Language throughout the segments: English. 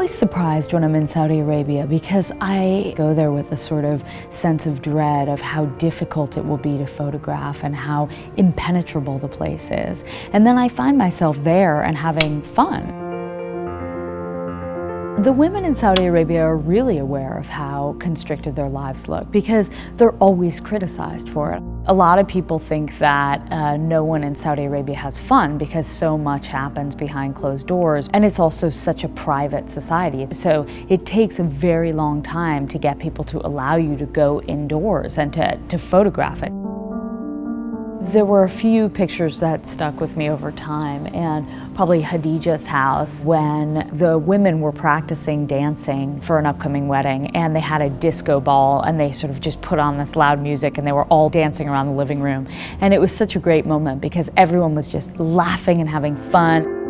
always surprised when I'm in Saudi Arabia because I go there with a sort of sense of dread of how difficult it will be to photograph and how impenetrable the place is. And then I find myself there and having fun. The women in Saudi Arabia are really aware of how constricted their lives look because they're always criticized for it. A lot of people think that no one in Saudi Arabia has fun because so much happens behind closed doors, and it's also such a private society. So it takes a very long time to get people to allow you to go indoors and to photograph it. There were a few pictures that stuck with me over time, and probably Khadija's house when the women were practicing dancing for an upcoming wedding, and they had a disco ball and they sort of just put on this loud music and they were all dancing around the living room. And it was such a great moment because everyone was just laughing and having fun.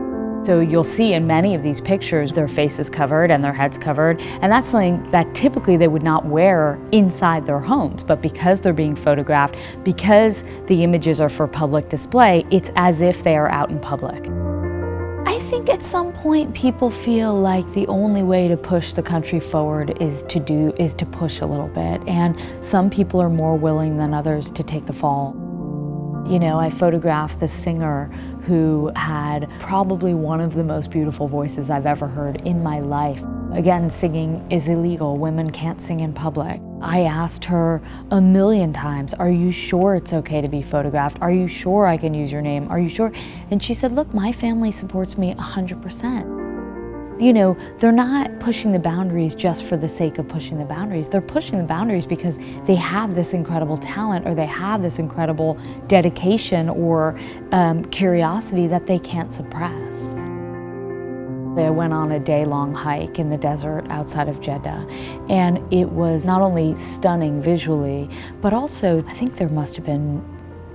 So you'll see in many of these pictures their faces covered and their heads covered, and that's something that typically they would not wear inside their homes, but because they're being photographed, because the images are for public display, it's as if they are out in public. I think at some point people feel like the only way to push the country forward is to push a little bit, and some people are more willing than others to take the fall. You know, I photographed this singer who had probably one of the most beautiful voices I've ever heard in my life. Again, singing is illegal. Women can't sing in public. I asked her a million times, are you sure it's okay to be photographed? Are you sure I can use your name? Are you sure? And she said, look, my family supports me 100%. You know, they're not pushing the boundaries just for the sake of pushing the boundaries. They're pushing the boundaries because they have this incredible talent, or they have this incredible dedication or curiosity that they can't suppress. I went on a day-long hike in the desert outside of Jeddah, and it was not only stunning visually, but also I think there must have been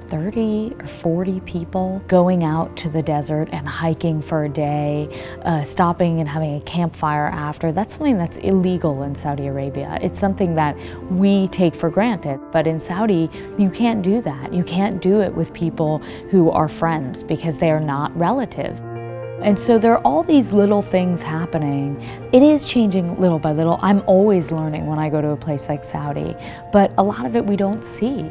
30 or 40 people going out to the desert and hiking for a day, stopping and having a campfire after. That's something that's illegal in Saudi Arabia. It's something that we take for granted, but in Saudi, you can't do that. You can't do it with people who are friends because they are not relatives. And so there are all these little things happening. It is changing little by little. I'm always learning when I go to a place like Saudi, but a lot of it we don't see.